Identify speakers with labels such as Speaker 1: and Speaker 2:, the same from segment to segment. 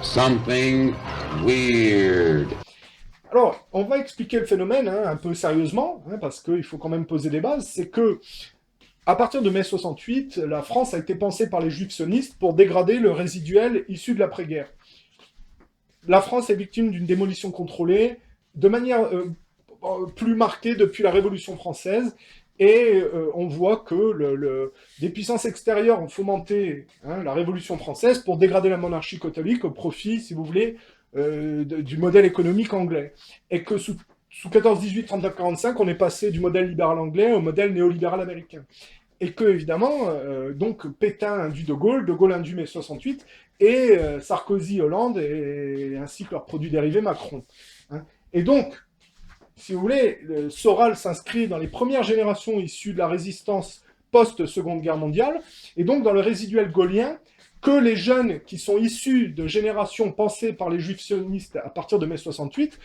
Speaker 1: something weird.
Speaker 2: Alors, on va expliquer le phénomène un peu sérieusement, parce qu'il faut quand même poser des bases. C'est que, à partir de mai 68, la France a été pensée par les juifs sionistes pour dégrader le résiduel issu de l'après-guerre. La France est victime d'une démolition contrôlée, de manière plus marquée depuis la Révolution française, et on voit que des puissances extérieures ont fomenté la Révolution française pour dégrader la monarchie catholique au profit, si vous voulez, du modèle économique anglais. Et que sous 14-18, 39-45, on est passé du modèle libéral anglais au modèle néolibéral américain. Et que, évidemment, donc Pétain induit De Gaulle induit mai 68, et Sarkozy, Hollande, et ainsi que leurs produits dérivés, Macron. Et donc, si vous voulez, Soral s'inscrit dans les premières générations issues de la résistance post-Seconde Guerre mondiale, et donc dans le résiduel gaullien, que les jeunes qui sont issus de générations pensées par les juifs sionistes à partir de mai 68,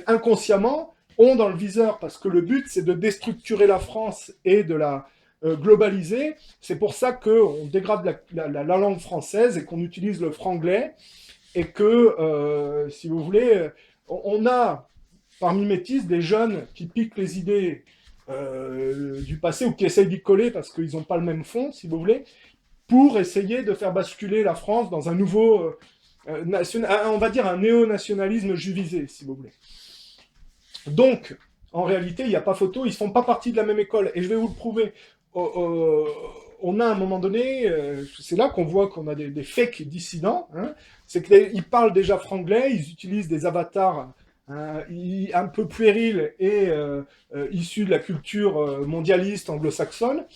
Speaker 2: inconsciemment, ont dans le viseur, parce que le but, c'est de déstructurer la France et de la globaliser. C'est pour ça qu'on dégrade la langue française et qu'on utilise le franglais, et que, si vous voulez, on a, parmi métis, des jeunes qui piquent les idées du passé, ou qui essayent d'y coller parce qu'ils n'ont pas le même fond, si vous voulez, pour essayer de faire basculer la France dans un nouveau, on va dire un néo-nationalisme juvisé, si vous voulez. Donc, en réalité, il n'y a pas photo, ils ne font pas partie de la même école, et je vais vous le prouver. On a à un moment donné, c'est là qu'on voit qu'on a des fake dissidents, c'est qu'ils parlent déjà franglais, ils utilisent des avatars un peu puérils et issus de la culture mondialiste anglo-saxonne.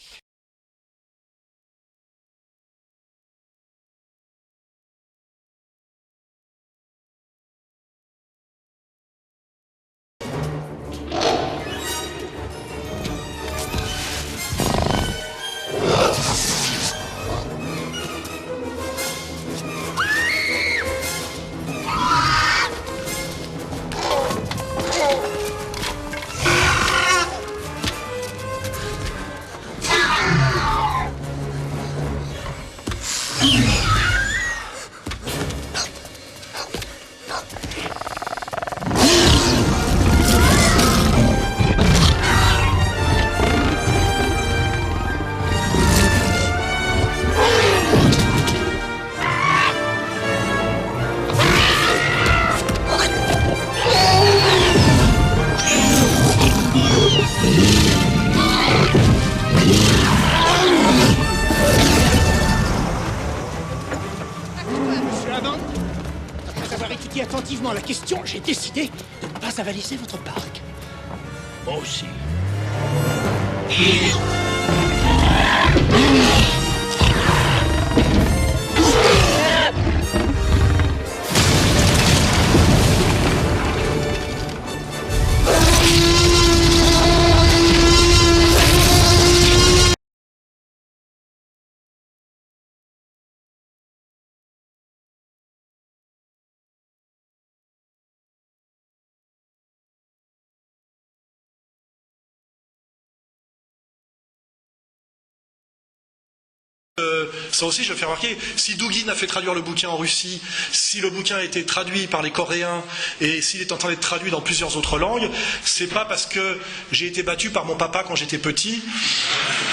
Speaker 3: Attentivement la question, j'ai décidé de ne pas avaliser votre parc. Moi aussi.
Speaker 4: Ça aussi, je vais faire remarquer, si Douguin a fait traduire le bouquin en Russie, si le bouquin a été traduit par les Coréens et s'il est en train d'être traduit dans plusieurs autres langues, c'est pas parce que j'ai été battu par mon papa quand j'étais petit,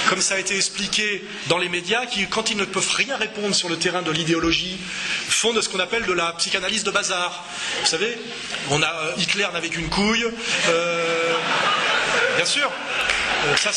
Speaker 4: comme ça a été expliqué dans les médias, qui, quand ils ne peuvent rien répondre sur le terrain de l'idéologie, font de ce qu'on appelle de la psychanalyse de bazar. Vous savez, Hitler n'avait qu'une couille, bien sûr, ça...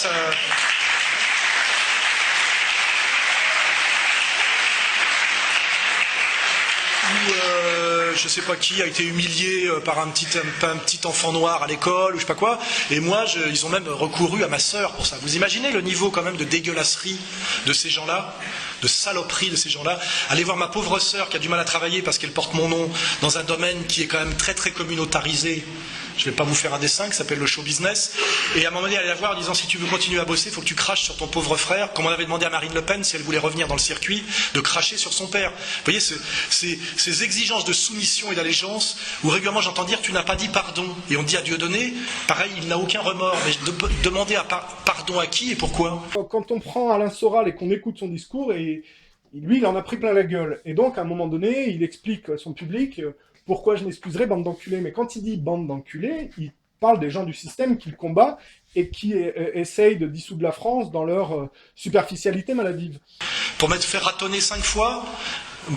Speaker 4: je sais pas qui a été humilié par un petit enfant noir à l'école ou je sais pas quoi, et moi ils ont même recouru à ma sœur pour ça. Vous imaginez le niveau quand même de dégueulasserie de ces gens-là, de saloperie de ces gens-là. Allez voir ma pauvre sœur qui a du mal à travailler parce qu'elle porte mon nom dans un domaine qui est quand même très très communautarisé. Je vais pas vous faire un dessin qui s'appelle le show business. Et à un moment donné, aller la voir en disant si tu veux continuer à bosser, il faut que tu craches sur ton pauvre frère. Comme on avait demandé à Marine Le Pen, si elle voulait revenir dans le circuit, de cracher sur son père. Vous voyez, ces exigences de soumission et d'allégeance, où régulièrement j'entends dire tu n'as pas dit pardon. Et on dit à Dieudonné, pareil, il n'a aucun remords. Mais demander pardon à qui et pourquoi?
Speaker 2: Quand on prend Alain Soral et qu'on écoute son discours, et lui, il en a pris plein la gueule. Et donc, à un moment donné, il explique à son public pourquoi je m'excuserai, bande d'enculés. Mais quand il dit bande d'enculés, il parle des gens du système qu'il combat et qui essayent de dissoudre la France dans leur superficialité maladive.
Speaker 4: Pour m'être fait ratonner 5 fois,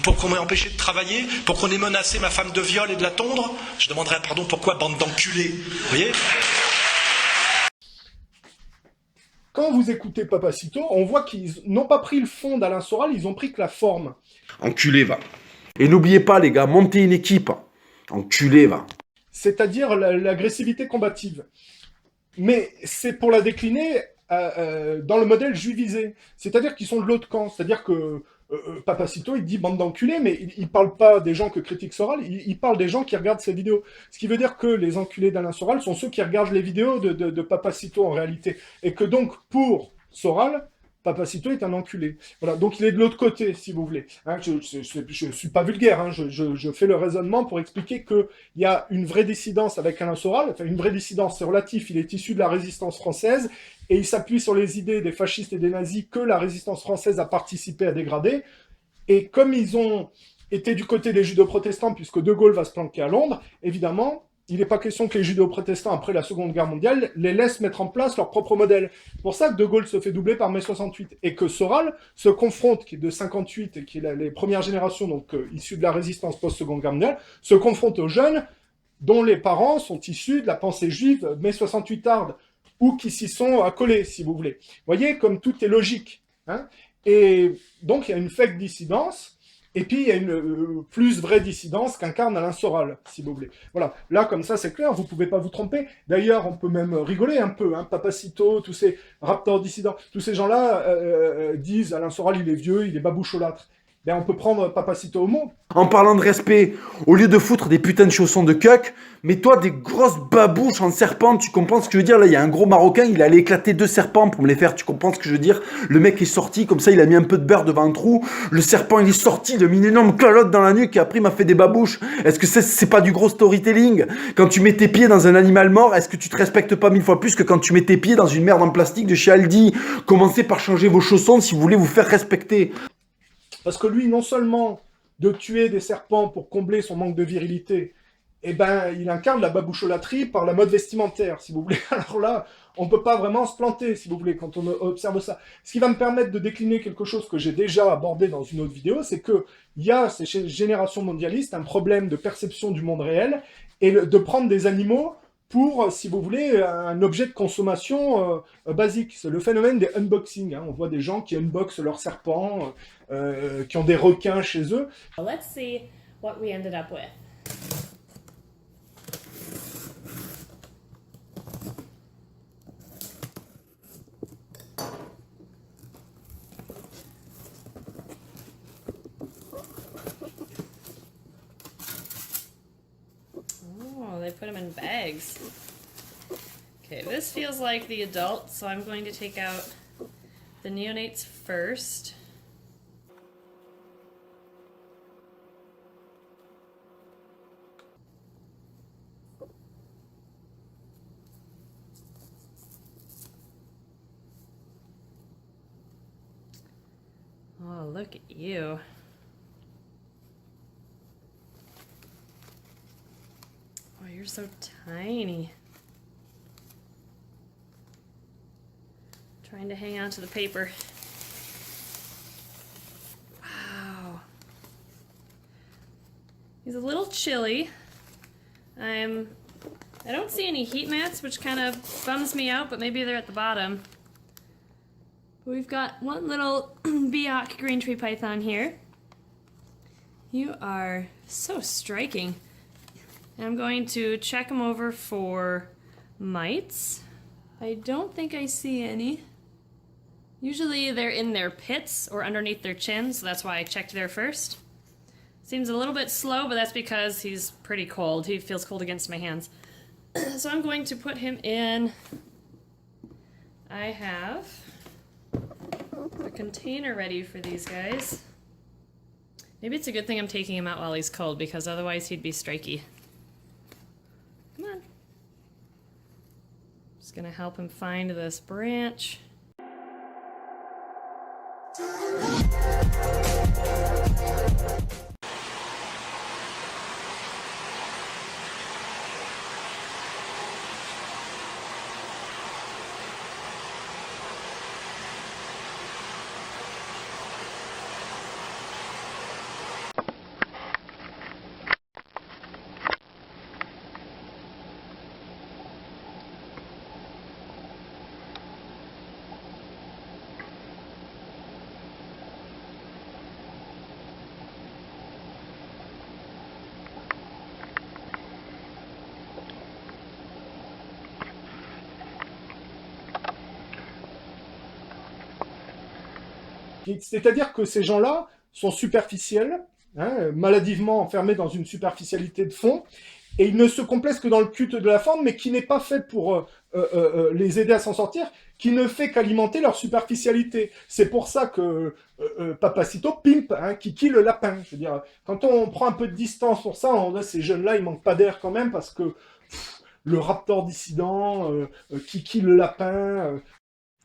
Speaker 4: pour qu'on m'ait empêché de travailler, pour qu'on ait menacé ma femme de viol et de la tondre, je demanderais pardon, pourquoi bande d'enculés, vous voyez?
Speaker 2: Quand vous écoutez Papacito, on voit qu'ils n'ont pas pris le fond d'Alain Soral, ils ont pris que la forme.
Speaker 1: Enculé, va.
Speaker 5: Et n'oubliez pas, les gars, montez une équipe. Enculé, va.
Speaker 2: C'est-à-dire l'agressivité combative. Mais c'est pour la décliner dans le modèle juivisé. C'est-à-dire qu'ils sont de l'autre camp. C'est-à-dire que Papacito, il dit bande d'enculés, mais il parle pas des gens que critique Soral, il parle des gens qui regardent ses vidéos. Ce qui veut dire que les enculés d'Alain Soral sont ceux qui regardent les vidéos de Papacito en réalité. Et que donc, pour Soral, Papacito est un enculé. Voilà, donc il est de l'autre côté, si vous voulez. Hein, je suis pas vulgaire, hein, je fais le raisonnement pour expliquer qu'il y a une vraie dissidence avec Alain Soral, enfin une vraie dissidence, c'est relatif, il est issu de la résistance française, et il s'appuie sur les idées des fascistes et des nazis que la résistance française a participé à dégrader, et comme ils ont été du côté des judo-protestants, puisque De Gaulle va se planquer à Londres, évidemment, il n'est pas question que les judo-protestants, après la Seconde Guerre mondiale, les laissent mettre en place leur propre modèle. C'est pour ça que De Gaulle se fait doubler par mai 68, et que Soral se confronte, qui est de 58, et qui est les premières générations, donc issues de la résistance post-Seconde Guerre mondiale, se confronte aux jeunes dont les parents sont issus de la pensée juive mai 68 tarde, ou qui s'y sont accolés, si vous voulez. Vous voyez, comme tout est logique. Hein, et donc, il y a une fake dissidence, et puis, il y a une plus vraie dissidence qu'incarne Alain Soral, si vous voulez. Voilà, là, comme ça, c'est clair, vous pouvez pas vous tromper. D'ailleurs, on peut même rigoler un peu, hein, Papacito, tous ces raptors dissidents, tous ces gens-là disent Alain Soral, il est vieux, il est baboucholâtre. Ben, on peut prendre Papacito au mot.
Speaker 5: En parlant de respect, au lieu de foutre des putains de chaussons de cuck, mets-toi des grosses babouches en serpent, tu comprends ce que je veux dire? Là, il y a un gros Marocain, il allait éclater 2 serpents pour me les faire, tu comprends ce que je veux dire? Le mec est sorti, comme ça, il a mis un peu de beurre devant un trou, le serpent, il est sorti, il a mis une énorme calotte dans la nuque, et après, il m'a fait des babouches. Est-ce que c'est pas du gros storytelling? Quand tu mets tes pieds dans un animal mort, est-ce que tu te respectes pas 1000 fois plus que quand tu mets tes pieds dans une merde en plastique de chez Aldi? Commencez par changer vos chaussons si vous voulez vous faire respecter.
Speaker 2: Parce que lui, non seulement de tuer des serpents pour combler son manque de virilité, eh ben, il incarne la baboucholâtrie par la mode vestimentaire, si vous voulez. Alors là, on ne peut pas vraiment se planter, si vous voulez, quand on observe ça. Ce qui va me permettre de décliner quelque chose que j'ai déjà abordé dans une autre vidéo, c'est qu'il y a, ces générations mondialistes, un problème de perception du monde réel, et de prendre des animaux pour, si vous voulez, un objet de consommation basique. C'est le phénomène des unboxings. Hein. On voit des gens qui unboxent leurs serpents, qui ont des requins chez eux.
Speaker 6: Let's see what we ended up with. Oh, they put them in bags. Okay, this feels like the adult, so I'm going to take out the neonates first. Oh, look at you. Oh, you're so tiny. Trying to hang on to the paper. Wow. He's a little chilly. I don't see any heat mats, which kind of bums me out, but maybe they're at the bottom. We've got one little Biak green tree python here. You are so striking. And I'm going to check them over for mites. I don't think I see any. Usually they're in their pits or underneath their chins, so that's why I checked there first. Seems a little bit slow, but that's because he's pretty cold. He feels cold against my hands. So I'm going to put him in. I have a container ready for these guys. Maybe it's a good thing I'm taking him out while he's cold, because otherwise he'd be strikey. Come on. Just gonna help him find this branch.
Speaker 2: C'est-à-dire que ces gens-là sont superficiels, hein, maladivement enfermés dans une superficialité de fond, et ils ne se complaisent que dans le culte de la forme, mais qui n'est pas fait pour les aider à s'en sortir, qui ne fait qu'alimenter leur superficialité. C'est pour ça que Papacito pimpe, hein, Kiki le lapin. Je veux dire, quand on prend un peu de distance pour ça, on voit ces jeunes-là, ils manquent pas d'air quand même, parce que le raptor dissident, Kiki le lapin...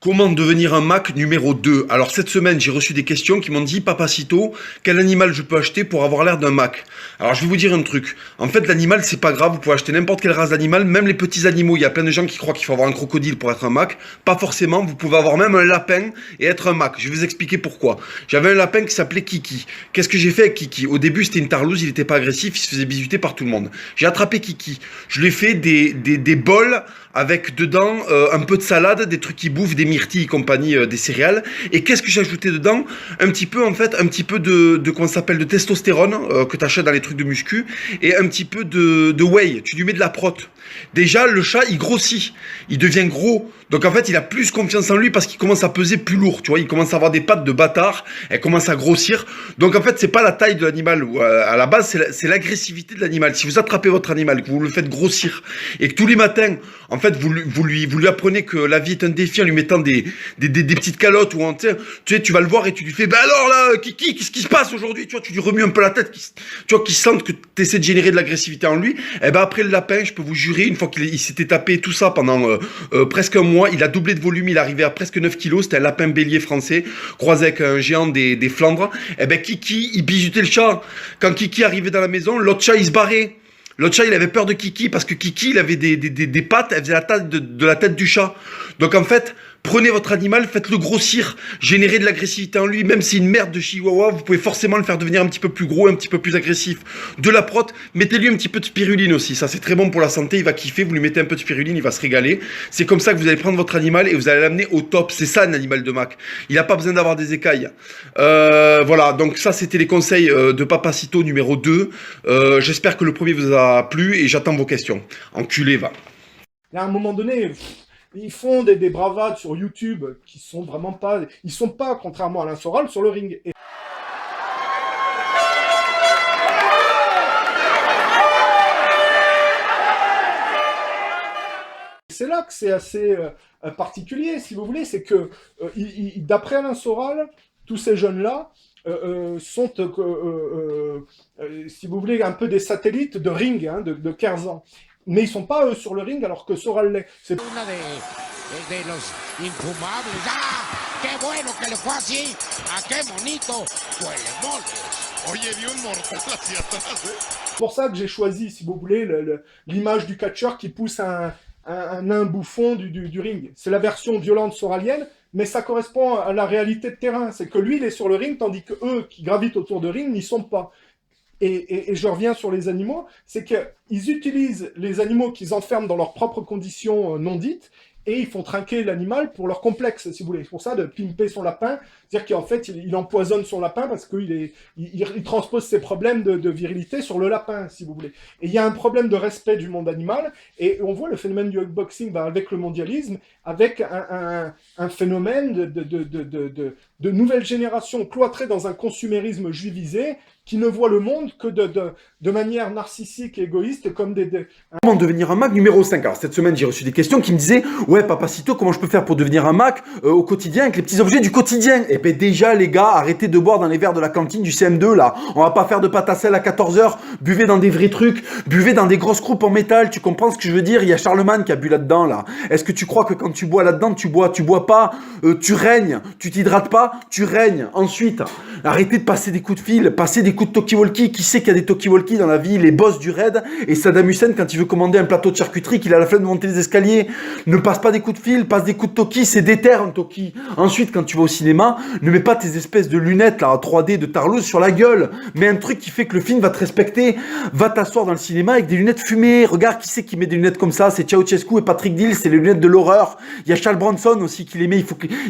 Speaker 5: Comment devenir un Mac numéro 2? Alors cette semaine, j'ai reçu des questions qui m'ont dit « Papacito, quel animal je peux acheter pour avoir l'air d'un Mac ?» Alors je vais vous dire un truc. En fait, l'animal, c'est pas grave. Vous pouvez acheter n'importe quelle race d'animal, même les petits animaux. Il y a plein de gens qui croient qu'il faut avoir un crocodile pour être un Mac. Pas forcément. Vous pouvez avoir même un lapin et être un Mac. Je vais vous expliquer pourquoi. J'avais un lapin qui s'appelait Kiki. Qu'est-ce que j'ai fait avec Kiki? Au début, c'était une tarlouse. Il était pas agressif. Il se faisait bisuter par tout le monde. J'ai attrapé Kiki. Je lui ai fait des bols avec dedans un peu de salade, des trucs qui bouffent, des myrtilles et compagnie, des céréales. Et qu'est-ce que j'ai ajouté dedans? Un petit peu de comment ça s'appelle, de testostérone que tu achètes dans les trucs de muscu, et un petit peu de whey. Tu lui mets de la prot. Déjà, le chat, il grossit, il devient gros. Donc en fait, il a plus confiance en lui parce qu'il commence à peser plus lourd. Tu vois, il commence à avoir des pattes de bâtard, elle commence à grossir. Donc en fait, c'est pas la taille de l'animal. À la base, c'est l'agressivité de l'animal. Si vous attrapez votre animal, que vous le faites grossir, et que tous les matins, en fait, vous lui apprenez que la vie est un défi en lui mettant des petites calottes, ou tu sais, tu vas le voir et tu lui fais, bah alors là, Kiki, qu'est-ce qui se passe aujourd'hui? Tu vois, tu lui remues un peu la tête, tu vois, qu'il sente que tu essaies de générer de l'agressivité en lui. Et ben après le lapin, je peux vous jurer, une fois qu'il s'était tapé tout ça pendant presque un mois, il a doublé de volume, il est arrivé à presque 9 kilos, c'était un lapin bélier français, croisé avec un géant des Flandres. Et ben Kiki, il bisutait le chat. Quand Kiki arrivait dans la maison, l'autre chat, il se barrait. L'autre chat, il avait peur de Kiki parce que Kiki, il avait des pattes, elle faisait la taille de la tête du chat. Donc en fait, prenez votre animal, faites-le grossir, générez de l'agressivité en lui. Même si c'est une merde de chihuahua, vous pouvez forcément le faire devenir un petit peu plus gros, un petit peu plus agressif. De la prot, mettez-lui un petit peu de spiruline aussi. Ça, c'est très bon pour la santé, il va kiffer. Vous lui mettez un peu de spiruline, il va se régaler. C'est comme ça que vous allez prendre votre animal et vous allez l'amener au top. C'est ça, un animal de Mac. Il n'a pas besoin d'avoir des écailles. Voilà, donc ça, c'était les conseils de Papacito numéro 2. J'espère que le premier vous a plu et j'attends vos questions. Enculé, va.
Speaker 2: Et à un moment donné... Ils font des bravades sur YouTube qui sont vraiment pas... Ils sont pas, contrairement à Alain Soral, sur le ring. Et... c'est là que c'est assez particulier, si vous voulez. C'est que, d'après Alain Soral, tous ces jeunes-là sont, si vous voulez, un peu des satellites de ring, hein, de 15 ans. Mais ils sont pas sur le ring alors que Soral l'est. C'est
Speaker 3: Una de los infumables. ¡Ah! ¡Qué bueno que le fue así! ¡Ah, qué bonito! ¡Huele mole! Oye, dio un mortal hacia atrás,
Speaker 2: pour ça que j'ai choisi, si vous voulez, l'image du catcheur qui pousse un nain bouffon du ring. C'est la version violente soralienne, mais ça correspond à la réalité de terrain. C'est que lui, il est sur le ring, tandis que eux, qui gravitent autour de ring, n'y sont pas. Et je reviens sur les animaux, c'est qu'ils utilisent les animaux qu'ils enferment dans leurs propres conditions non dites, et ils font trinquer l'animal pour leur complexe, si vous voulez. C'est pour ça de pimper son lapin, c'est-à-dire qu'en fait, il empoisonne son lapin parce qu'il transpose ses problèmes de virilité sur le lapin, si vous voulez. Et il y a un problème de respect du monde animal, et on voit le phénomène du unboxing avec le mondialisme, avec un phénomène de nouvelle génération cloîtrée dans un consumérisme juivisé, qui ne voit le monde que de manière narcissique et égoïste, comme
Speaker 5: Comment devenir un Mac numéro 5? Alors cette semaine, j'ai reçu des questions qui me disaient « Ouais, Papacito, comment je peux faire pour devenir un Mac au quotidien avec les petits objets du quotidien ?» Eh ben déjà, les gars, arrêtez de boire dans les verres de la cantine du CM2, là. On va pas faire de pâte à sel à 14h, buvez dans des vrais trucs, buvez dans des grosses croupes en métal, tu comprends ce que je veux dire? Il y a Charlemagne qui a bu là-dedans, là. Est-ce que tu crois que quand tu bois là-dedans, tu bois pas, tu règnes, tu t'hydrates pas, tu règnes. Ensuite, arrêtez de passer des coups de fil, passez des coups de talkie-walkie. Qui sait qu'il y a des talkie-walkie dans la vie? Les boss du raid. Et Saddam Hussein, quand il veut commander un plateau de charcuterie, qu'il a la flemme de monter les escaliers, ne passe pas des coups de fil, passe des coups de talkie, c'est déter un talkie. Ensuite, quand tu vas au cinéma, ne mets pas tes espèces de lunettes là, 3D de tarlouse sur la gueule. Mets un truc qui fait que le film va te respecter. Va t'asseoir dans le cinéma avec des lunettes fumées. Regarde qui c'est qui met des lunettes comme ça. C'est Ceausescu et Patrick Dill, c'est les lunettes de l'horreur. Il y a Charles Bronson aussi qui les met.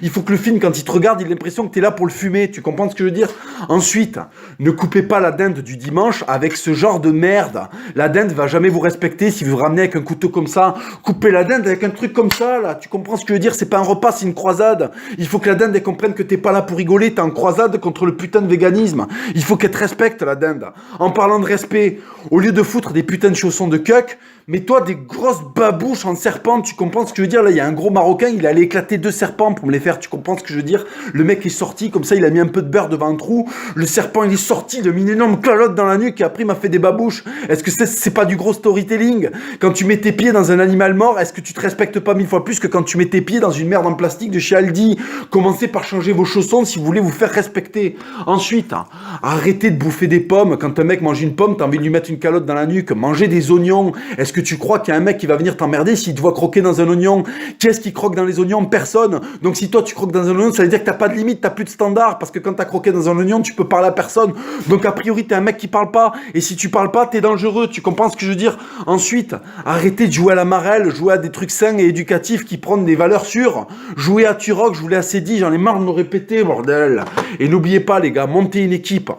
Speaker 5: Il faut que le film, quand il te regarde, il a l'impression que tu es là pour le fumer. Tu comprends ce que je veux dire? Ensuite, ne coupe coupez pas la dinde du dimanche avec ce genre de merde. La dinde va jamais vous respecter si vous ramenez avec un couteau comme ça. Coupez la dinde avec un truc comme ça, là. Tu comprends ce que je veux dire? C'est pas un repas, c'est une croisade. Il faut que la dinde, elle comprenne que t'es pas là pour rigoler, t'es en croisade contre le putain de véganisme. Il faut qu'elle te respecte, la dinde. En parlant de respect, au lieu de foutre des putains de chaussons de cuck, mets-toi des grosses babouches en serpent, tu comprends ce que je veux dire? Là, il y a un gros Marocain, il allait éclater 2 serpents pour me les faire, tu comprends ce que je veux dire? Le mec est sorti, comme ça, il a mis un peu de beurre devant un trou. Le serpent, il est sorti, il a mis une énorme calotte dans la nuque et après, il m'a fait des babouches. Est-ce que c'est pas du gros storytelling? Quand tu mets tes pieds dans un animal mort, est-ce que tu te respectes pas 1000 fois plus que quand tu mets tes pieds dans une merde en plastique de chez Aldi? Commencez par changer vos chaussons si vous voulez vous faire respecter. Ensuite, arrêtez de bouffer des pommes. Quand un mec mange une pomme, t'as envie de lui mettre une calotte dans la nuque. Mangez des oignons. Est-ce que tu crois qu'il y a un mec qui va venir t'emmerder s'il te voit croquer dans un oignon? Qu'est-ce qui croque dans les oignons? Personne. Donc si toi tu croques dans un oignon, ça veut dire que t'as pas de limite, t'as plus de standard, parce que quand t'as croqué dans un oignon, tu peux parler à personne. Donc a priori t'es un mec qui parle pas, et si tu parles pas, t'es dangereux, tu comprends ce que je veux dire? Ensuite, arrêtez de jouer à la marelle, jouer à des trucs sains et éducatifs qui prennent des valeurs sûres. Jouez à Turok, je vous l'ai assez dit, j'en ai marre de me répéter, bordel. Et n'oubliez pas les gars, montez une équipe.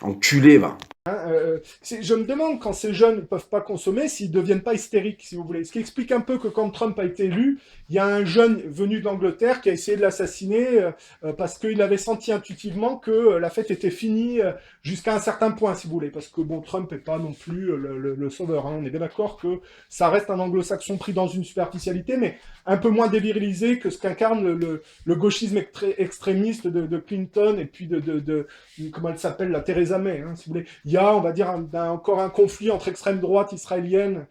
Speaker 5: Enculé, va.
Speaker 2: Je me demande, quand ces jeunes ne peuvent pas consommer, s'ils ne deviennent pas hystériques, si vous voulez. Ce qui explique un peu que quand Trump a été élu, il y a un jeune venu d'Angleterre qui a essayé de l'assassiner parce qu'il avait senti intuitivement que la fête était finie jusqu'à un certain point, si vous voulez. Parce que, bon, Trump n'est pas non plus le sauveur. Hein. On est bien d'accord que ça reste un anglo-saxon pris dans une superficialité, mais un peu moins dévirilisé que ce qu'incarne le gauchisme extrémiste de Clinton et puis de comment elle s'appelle, la Theresa May, hein, si vous voulez. Il y a, on va dire, encore un conflit entre extrême droite israélienne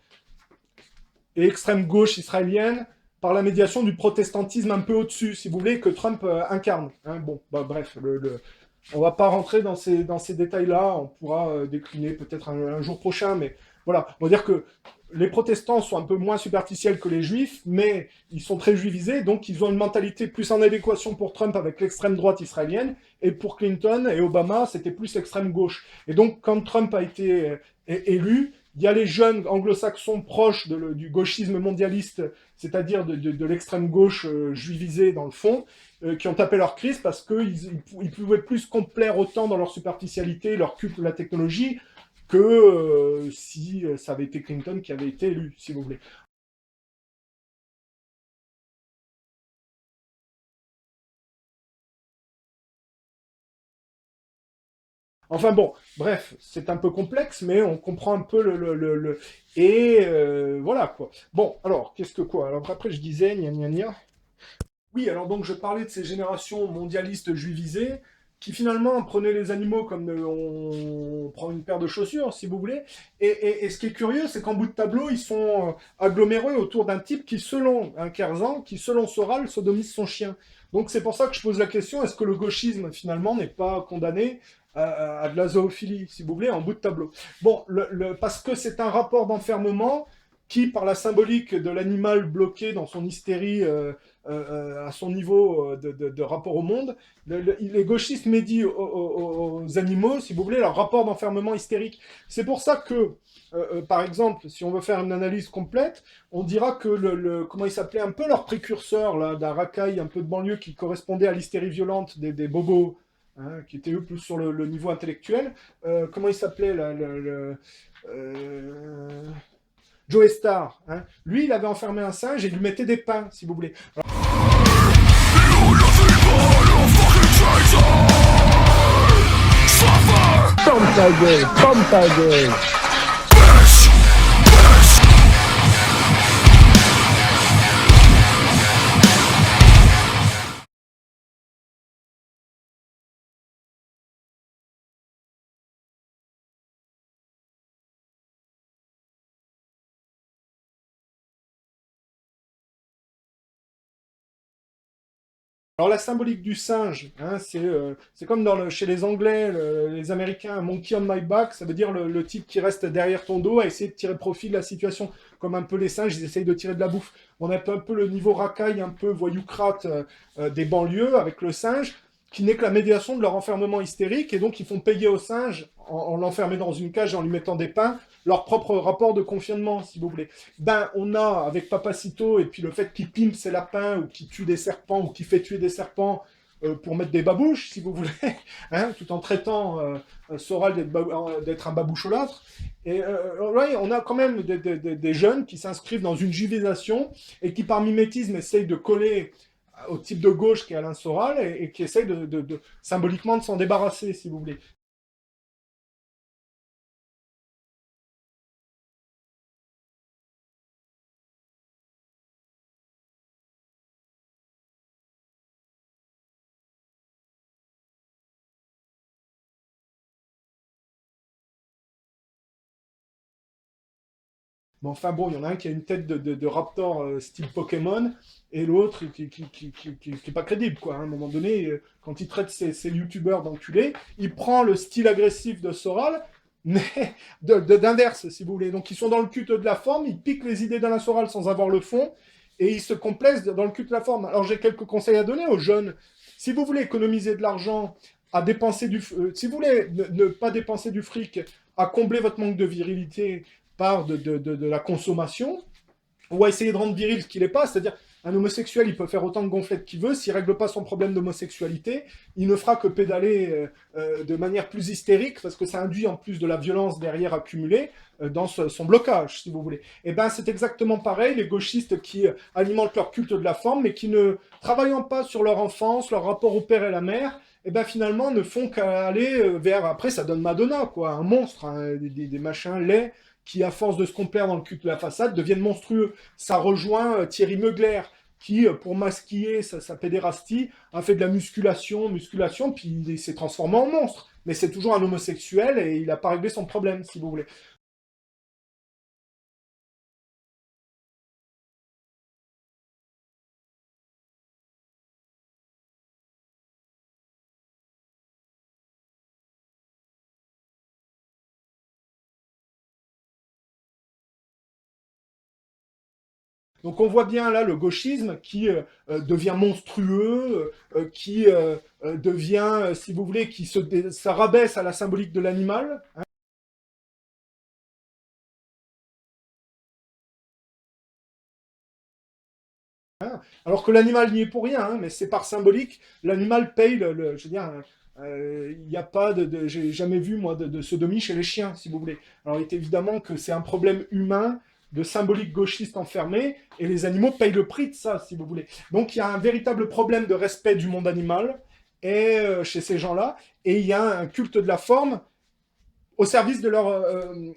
Speaker 2: et extrême gauche israélienne par la médiation du protestantisme un peu au-dessus, si vous voulez, que Trump incarne. Hein. Bon, bah, bref, on va pas rentrer dans ces détails-là, on pourra décliner peut-être un jour prochain, mais voilà, on va dire que les protestants sont un peu moins superficiels que les juifs, mais ils sont très juivisés, donc ils ont une mentalité plus en adéquation pour Trump avec l'extrême droite israélienne, et pour Clinton et Obama, c'était plus l'extrême gauche. Et donc, quand Trump a été élu, il y a les jeunes anglo-saxons proches du gauchisme mondialiste, c'est-à-dire de l'extrême gauche juivisée dans le fond, qui ont tapé leur crise parce qu'ils pouvaient plus complaire autant dans leur superficialité, leur culte de la technologie, que si ça avait été Clinton qui avait été élu, si vous voulez. Enfin bon, bref, c'est un peu complexe, mais on comprend un peu Et voilà, quoi. Bon, alors, qu'est-ce que quoi? Alors après, je disais, gna gna gna. Oui, alors donc, je parlais de ces générations mondialistes juivisées, qui finalement prenaient les animaux comme on prend une paire de chaussures, si vous voulez. Et ce qui est curieux, c'est qu'en bout de tableau, ils sont agglomérés autour d'un type qui, selon un Kerzan, qui, selon Soral, sodomise son chien. Donc c'est pour ça que je pose la question, est-ce que le gauchisme, finalement, n'est pas condamné à de la zoophilie, si vous voulez, en bout de tableau? Bon, parce que c'est un rapport d'enfermement qui, par la symbolique de l'animal bloqué dans son hystérie à son niveau de rapport au monde, les gauchistes médient aux animaux, si vous voulez, leur rapport d'enfermement hystérique. C'est pour ça que, par exemple, si on veut faire une analyse complète, on dira que comment il s'appelait, un peu leur précurseur, là, d'un racaille un peu de banlieue qui correspondait à l'hystérie violente des bobos, hein, qui étaient eux plus sur le niveau intellectuel. Comment il s'appelait, là, Joe Star, hein. Lui, il avait enfermé un singe et il lui mettait des pains, si vous voulez. Alors... Ferme ta gueule. Alors la symbolique du singe, hein, c'est comme chez les Anglais, les Américains, un monkey on my back, ça veut dire le type qui reste derrière ton dos à essayer de tirer profit de la situation. Comme un peu les singes, ils essayent de tirer de la bouffe. On a un peu le niveau racaille, un peu voyoucrate des banlieues avec le singe, qui n'est que la médiation de leur enfermement hystérique, et donc ils font payer au singe, en l'enfermant dans une cage et en lui mettant des pains, leur propre rapport de confinement, si vous voulez. Ben, on a, avec Papacito, et puis le fait qu'il pimpe ses lapins, ou qu'il tue des serpents, ou qu'il fait tuer des serpents, pour mettre des babouches, si vous voulez, hein, tout en traitant Soral d'être un baboucholâtre. Et ouais, on a quand même des jeunes qui s'inscrivent dans une juvénisation et qui, par mimétisme, essayent de coller au type de gauche qui est Alain Soral et qui essayent symboliquement de s'en débarrasser, si vous voulez. Mais enfin bon, il y en a un qui a une tête de raptor style Pokémon, et l'autre qui est pas crédible, quoi. À un moment donné, quand il traite ses youtubeurs d'enculés, il prend le style agressif de Soral, mais d'inverse, si vous voulez. Donc ils sont dans le culte de la forme, ils piquent les idées d'Alain Soral sans avoir le fond, et ils se complaisent dans le culte de la forme. Alors j'ai quelques conseils à donner aux jeunes. Si vous voulez économiser de l'argent, à dépenser si vous voulez ne pas dépenser du fric, à combler votre manque de virilité par de la consommation, ou à essayer de rendre viril ce qu'il n'est pas, c'est-à-dire un homosexuel, il peut faire autant de gonflettes qu'il veut, s'il ne règle pas son problème d'homosexualité, il ne fera que pédaler de manière plus hystérique, parce que ça induit en plus de la violence derrière accumulée dans son blocage, si vous voulez. Et bien c'est exactement pareil, les gauchistes qui alimentent leur culte de la forme, mais qui ne travaillant pas sur leur enfance, leur rapport au père et à la mère, et ben finalement ne font qu'aller vers, après ça donne Madonna, quoi, un monstre, hein, des machins laids, qui, à force de se complaire dans le culte de la façade, deviennent monstrueux. Ça rejoint Thierry Mugler, qui, pour masquer sa pédérastie, a fait de la musculation, puis il s'est transformé en monstre. Mais c'est toujours un homosexuel, et il n'a pas réglé son problème, si vous voulez. Donc on voit bien là le gauchisme qui devient monstrueux, qui devient, si vous voulez, ça rabaisse à la symbolique de l'animal. Hein. Alors que l'animal n'y est pour rien, hein, mais c'est par symbolique. L'animal paye je veux dire, il n'y a pas j'ai jamais vu moi de sodomie chez les chiens, si vous voulez. Alors il est évidemment que c'est un problème humain, de symbolique gauchiste enfermée, et les animaux payent le prix de ça, si vous voulez. Donc il y a un véritable problème de respect du monde animal chez ces gens-là, et il y a un culte de la forme au service de leur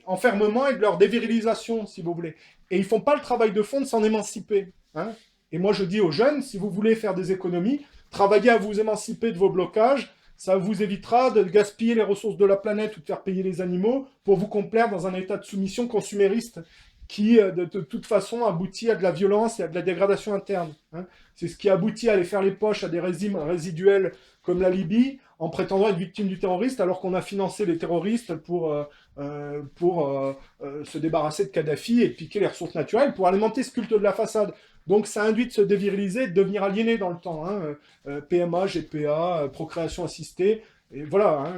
Speaker 2: enfermement et de leur dévirilisation, si vous voulez. Et ils font pas le travail de fond de s'en émanciper. Hein. Et moi je dis aux jeunes, si vous voulez faire des économies, travaillez à vous émanciper de vos blocages, ça vous évitera de gaspiller les ressources de la planète ou de faire payer les animaux pour vous complaire dans un état de soumission consumériste qui, de toute façon, aboutit à de la violence et à de la dégradation interne. Hein. C'est ce qui aboutit à aller faire les poches à des régimes résiduels comme la Libye, en prétendant être victime du terroriste, alors qu'on a financé les terroristes pour se débarrasser de Kadhafi et piquer les ressources naturelles, pour alimenter ce culte de la façade. Donc ça induit de se déviriliser, de devenir aliéné dans le temps. Hein. PMA, GPA, procréation assistée, et voilà, hein,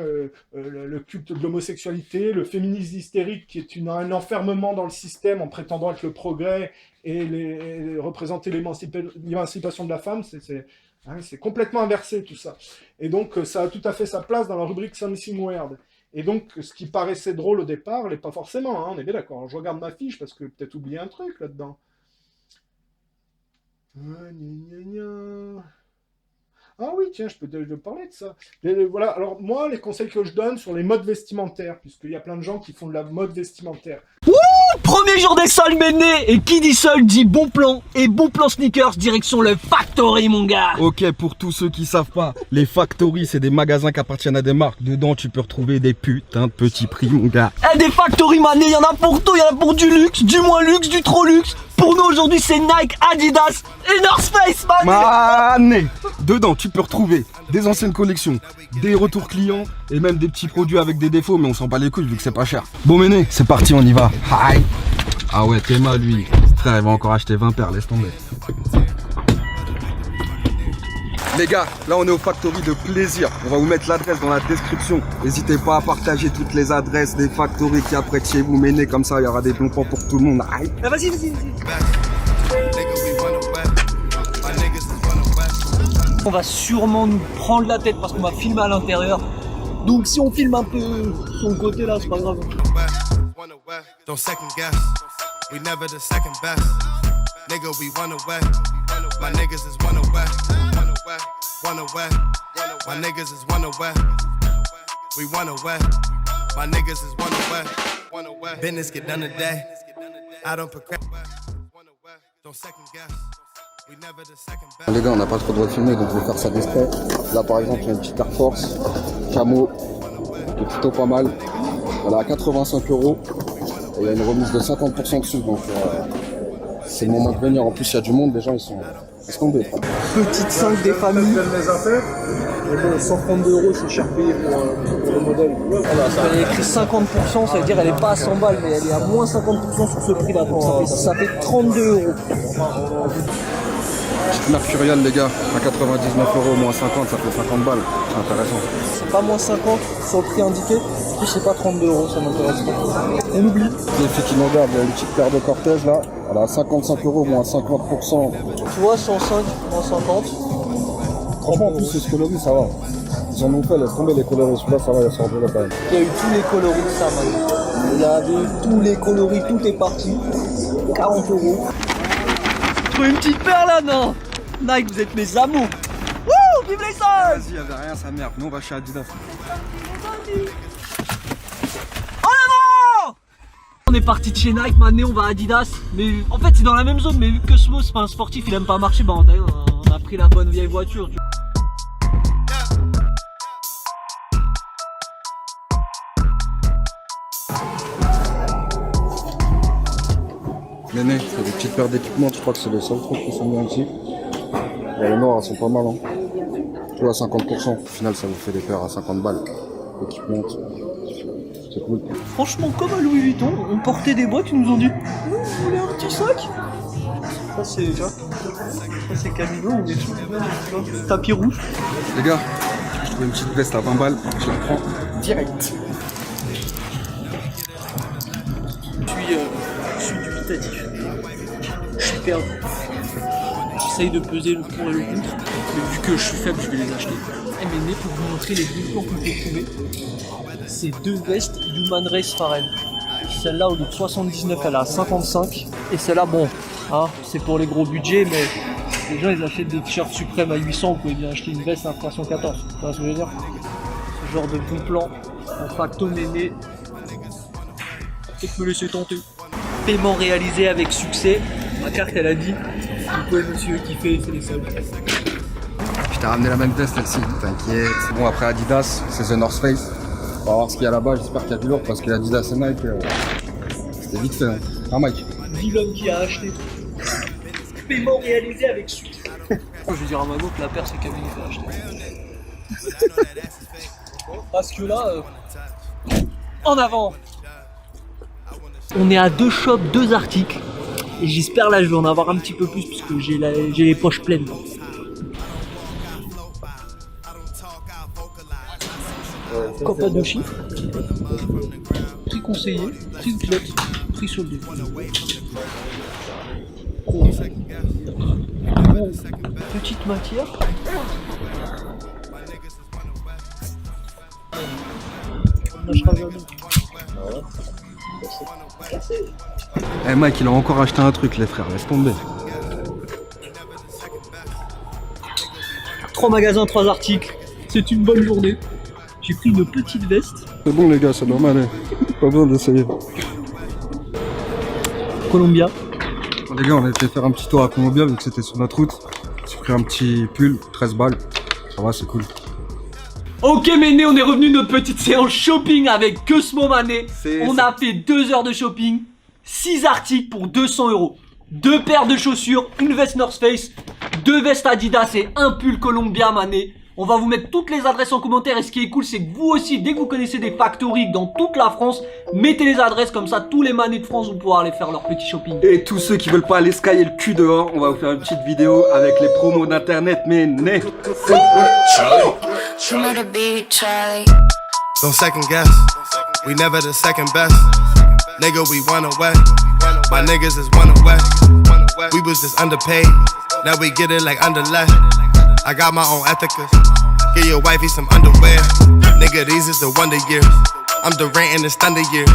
Speaker 2: le culte de l'homosexualité, le féminisme hystérique qui est un enfermement dans le système en prétendant être le progrès et représenter l'émancipation de la femme, c'est complètement inversé tout ça. Et donc ça a tout à fait sa place dans la rubrique Something Weird. Et donc ce qui paraissait drôle au départ, l'est pas forcément, hein, on est bien d'accord. Je regarde ma fiche parce que peut-être oublié un truc là-dedans. Ah oui, tiens, je peux te parler de ça. Voilà, alors moi, les conseils que je donne sur les modes vestimentaires, puisqu'il y a plein de gens qui font de la mode vestimentaire.
Speaker 7: Premier jour des soldes, Méné, et qui dit solde dit bon plan, et bon plan sneakers direction le Factory, mon gars.
Speaker 8: Ok, pour tous ceux qui savent pas, les Factory, c'est des magasins qui appartiennent à des marques. Dedans, tu peux retrouver des putains de petits prix, mon gars.
Speaker 7: Eh, des Factory, Mané, il y en a pour tout, il y en a pour du luxe, du moins luxe, du trop luxe. Pour nous aujourd'hui, c'est Nike, Adidas et North Face,
Speaker 8: Mané. Dedans, tu peux retrouver des anciennes collections, des retours clients et même des petits produits avec des défauts, mais on s'en bat les couilles vu que c'est pas cher. Bon, Méné, c'est parti, on y va. Hi. Ah ouais, Théma, lui, frère, il va encore acheter 20 paires, laisse tomber. Les gars, là on est au Factory de Plaisir. On va vous mettre l'adresse dans la description. N'hésitez pas à partager toutes les adresses des Factory qui après de chez vous, Méné, comme ça il y aura des bons plans pour tout le monde. Aïe.
Speaker 7: Ah, vas-y. On va sûrement nous prendre la tête parce qu'on va filmer à l'intérieur. Donc si on filme un peu son côté là, c'est pas grave.
Speaker 9: Don't second guess. We never the second best. Nigga, we run away. My niggas is one away. One away. My niggas is one away. We run away. My niggas is one away. Business get done today. I don't procrastinate. Don't second guess. We never the second best.
Speaker 8: Les gars, on n'a pas trop le droit de filmer, donc je vais faire ça discret. Là, par exemple, il y a une petite Air Force camo qui est plutôt pas mal. Elle est à 85 €. Et il y a une remise de 50% dessus, donc c'est le moment de venir. En plus, il y a du monde, les gens ils sont tombés.
Speaker 7: Petite 5 des familles.
Speaker 2: mes affaires. Et bon, 132 €, c'est cher payé pour le modèle.
Speaker 7: Voilà, ça est écrit 50%, ça veut dire elle est pas à 100 balles, mais elle est à moins 50% sur ce prix-là. Donc ça fait 32 €.
Speaker 8: Petite Mercurial, les gars, à 99 €, moins 50, ça fait 50 balles. C'est intéressant.
Speaker 7: C'est pas moins 50 sur le prix indiqué. En plus, c'est pas 32 €, ça m'intéresse pas. On oublie.
Speaker 8: Les filles qui nous regardent, il y a une petite paire de Cortez là, elle a 55 €, moins 50%.
Speaker 7: Tu vois, 105, moins 50.
Speaker 8: Franchement, en plus, c'est ce coloris, ça va. Ils en ont fait, laisse tomber les coloris, celui-là, ça va, il sort de là quand même.
Speaker 7: Il y a eu tous les coloris de ça, man. Il y avait eu tous les coloris, tout est parti. 40 €. Une petite paire là, non? Nike, vous êtes mes amours. Wouh, vive les salles!
Speaker 8: Vas-y, y'avait rien, sa mère. Nous, on va chez Adidas.
Speaker 7: En avant! On est parti de chez Nike, maintenant on va à Adidas. Mais en fait, c'est dans la même zone, mais vu que Smo, c'est pas un sportif, il aime pas marcher, bah on a pris la bonne vieille voiture.
Speaker 8: Néné, c'est des petites paires d'équipements, je crois que c'est les seuls trucs qui sont bien ici. Les noirs, elles sont pas mal, hein. Tu vois, 50%. Au final, ça vous fait des paires à 50 balles. Équipements, c'est cool.
Speaker 7: Franchement, comme à Louis Vuitton, on portait des boîtes, ils nous ont dit vous voulez un petit sac? Ça c'est Camilo, on est sous le tapis rouge.
Speaker 8: Les gars, je trouve une petite veste à 20 balles, je la prends direct.
Speaker 7: Je suis dubitatif. Je suis perdu. J'essaye de peser le pour et le contre, mais vu que je suis faible, je vais les acheter. Mais pour vous montrer les deux plans qu'on peut trouver, c'est deux vestes Human Race Farrell. Celle-là, au lieu de 79, elle est à 55. Et celle-là, bon, hein, c'est pour les gros budgets, mais les gens ils achètent des t-shirts suprêmes à 800, vous pouvez bien acheter une veste à 314. Tu vois ce que je veux dire? Ce genre de bon plan, un facto méné. Peut-être me laisser tenter. Paiement réalisé avec succès. Ma carte, elle a dit. Du coup, monsieur qui fait, c'est les seuls.
Speaker 8: Je t'ai ramené la même veste, celle-ci, t'inquiète. Bon, après Adidas, c'est The North Face. On va voir ce qu'il y a là-bas, j'espère qu'il y a du lourd parce que Adidas et Nike, c'était vite fait. Hein, Mike?
Speaker 7: Dis l'homme qui a acheté. Paiement réalisé avec succès. Je vais dire à Mano que la paire, c'est Camille qui a acheté. Parce que là, en avant. On est à deux shops, deux articles. Et j'espère là je vais en avoir un petit peu plus parce que j'ai les poches pleines. Copa de chiffres. Prix conseillé, prix outlet, prix soldé. Oh. Bon, petite matière. On lâchera jamais.
Speaker 8: Eh Mike, il a encore acheté un truc, les frères, laisse tomber.
Speaker 7: 3 magasins, 3 articles. C'est une bonne journée. J'ai pris une petite veste.
Speaker 8: C'est bon les gars, c'est normal, hein. Pas besoin d'essayer.
Speaker 7: Columbia.
Speaker 8: Bon, les gars, on a été faire un petit tour à Columbia vu que c'était sur notre route. J'ai pris un petit pull, 13 balles. Ça va, c'est cool.
Speaker 7: Ok Méné, on est revenu de notre petite séance shopping avec Cosmo Mané. On a fait 2 heures de shopping, 6 articles pour 200 €. 2 paires de chaussures, une veste North Face, 2 vestes Adidas et un pull Columbia Mané. On va vous mettre toutes les adresses en commentaire et ce qui est cool c'est que vous aussi, dès que vous connaissez des factories dans toute la France, mettez les adresses comme ça, tous les manés de France vont pouvoir aller faire leur petit shopping.
Speaker 8: Et tous ceux qui veulent pas aller sky et le cul dehors, on va vous faire une petite vidéo avec les promos d'internet, mais né.
Speaker 9: Don't second guess. We never the second best. Nigga, we run away. My niggas is one away. We was just underpaid. Now we get it like underlay. I got my own ethicas. Get your wifey some underwear. Nigga, these is the wonder years. I'm Durant in this thunder year.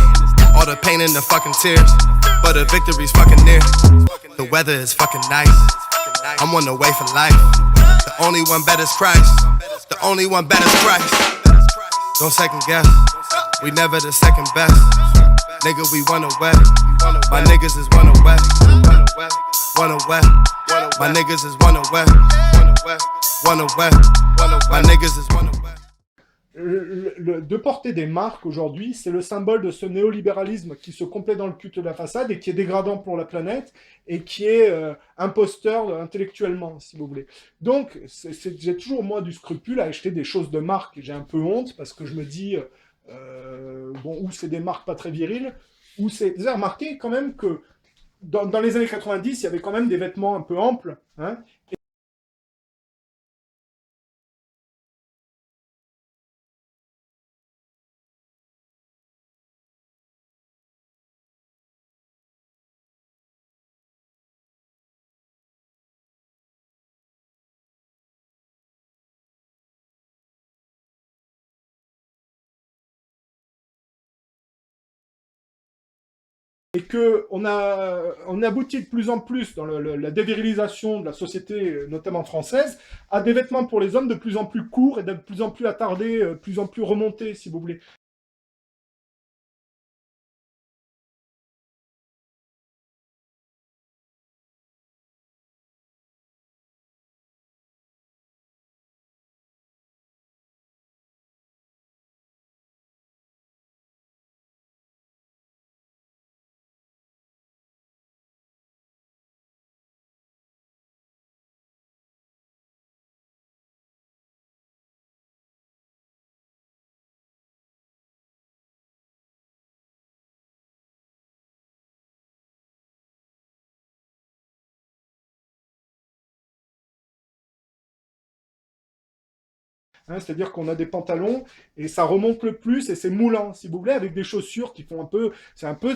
Speaker 9: All the pain and the fucking tears. But the victory's fucking near. The weather is fucking nice. I'm on the way for life. The only one better is Christ. The only one better is Christ. Don't second guess. We never the second best. Nigga, we wanna wet. My niggas is wanna wet. Wanna wet. My niggas is wanna wet. Wanna wet. My niggas is wanna wet.
Speaker 2: De porter des marques aujourd'hui, c'est le symbole de ce néolibéralisme qui se complaît dans le culte de la façade et qui est dégradant pour la planète et qui est imposteur intellectuellement, si vous voulez. Donc, j'ai toujours, moi, du scrupule à acheter des choses de marque. J'ai un peu honte parce que je me dis, bon, ou c'est des marques pas très viriles, ou c'est... Vous avez remarqué quand même que dans les années 90, il y avait quand même des vêtements un peu amples, hein, et qu'on aboutit de plus en plus dans la dévirilisation de la société, notamment française, à des vêtements pour les hommes de plus en plus courts et de plus en plus attardés, de plus en plus remontés, si vous voulez. Hein, c'est-à-dire qu'on a des pantalons et ça remonte le plus et c'est moulant, si vous voulez, avec des chaussures qui font un peu, c'est en train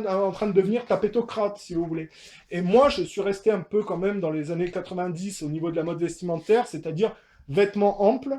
Speaker 2: de devenir tapétocrate, si vous voulez. Et moi, je suis resté un peu quand même dans les années 90 au niveau de la mode vestimentaire, c'est-à-dire vêtements amples,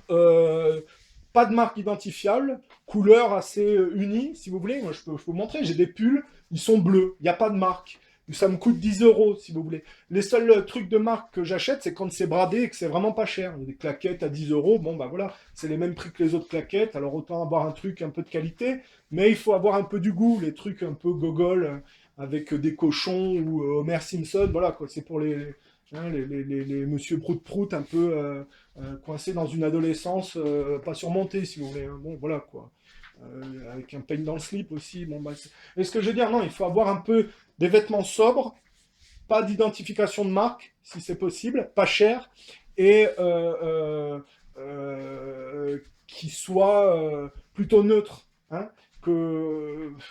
Speaker 2: pas de marque identifiable, couleur assez unie, si vous voulez. Moi, je peux vous montrer, j'ai des pulls, ils sont bleus, il n'y a pas de marque. Ça me coûte 10 €, si vous voulez. Les seuls trucs de marque que j'achète, c'est quand c'est bradé et que c'est vraiment pas cher. Il y a des claquettes à 10 €, bon bah voilà, c'est les mêmes prix que les autres claquettes, alors autant avoir un truc un peu de qualité, mais il faut avoir un peu du goût, les trucs un peu gogol, avec des cochons ou Homer Simpson, voilà quoi, c'est pour les monsieur prout-prout un peu coincés dans une adolescence pas surmontée, si vous voulez. Hein. Bon, voilà quoi. Avec un pain dans le slip aussi. Bon, bah, mais ce que je veux dire, non, il faut avoir un peu des vêtements sobres, pas d'identification de marque, si c'est possible, pas cher, et qui soient plutôt neutres. Hein,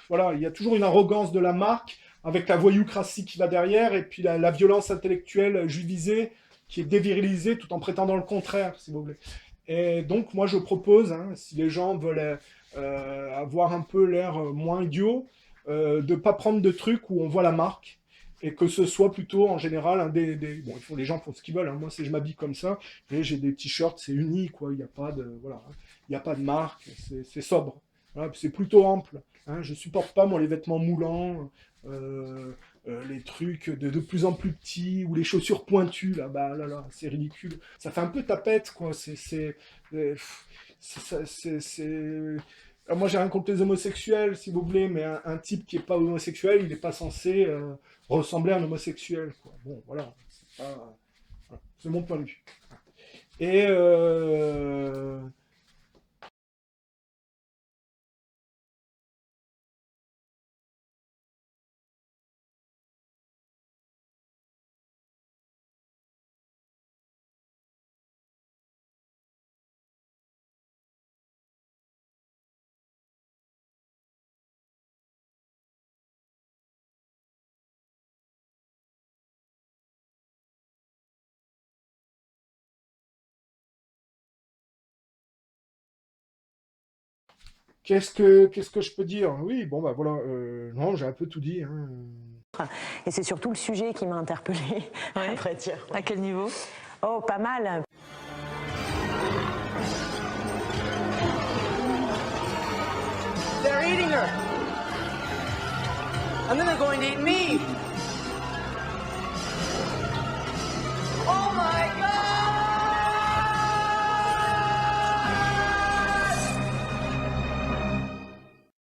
Speaker 2: voilà, il y a toujours une arrogance de la marque, avec la voyoucratie qui va derrière, et puis la violence intellectuelle juivisée, qui est dévirilisée tout en prétendant le contraire, si vous voulez. Et donc, moi, je propose, hein, si les gens veulent avoir un peu l'air moins idiot, de pas prendre de trucs où on voit la marque, et que ce soit plutôt, en général, bon, les gens font ce qu'ils veulent, hein. Moi, je m'habille comme ça, et j'ai des t-shirts, c'est uni, quoi, il n'y a pas de, voilà, il n'y a pas de marque, c'est sobre. Voilà, c'est plutôt ample. Hein, je supporte pas, moi, les vêtements moulants, les trucs de plus en plus petits, ou les chaussures pointues, là, bah, là, c'est ridicule. Ça fait un peu tapette, quoi. Alors, moi, j'ai rien contre les homosexuels, si vous voulez, mais un type qui est pas homosexuel, il n'est pas censé ressembler à un homosexuel, quoi. Bon, voilà. Voilà. C'est mon point de vue. Et qu'est-ce que je peux dire? Oui, bon, bah voilà. Non, j'ai un peu tout dit. Hein.
Speaker 10: Et c'est surtout le sujet qui m'a interpellée, à vrai dire.
Speaker 11: À quel niveau?
Speaker 10: Oh, pas mal.
Speaker 11: They're eating her. And then they're going to eat me.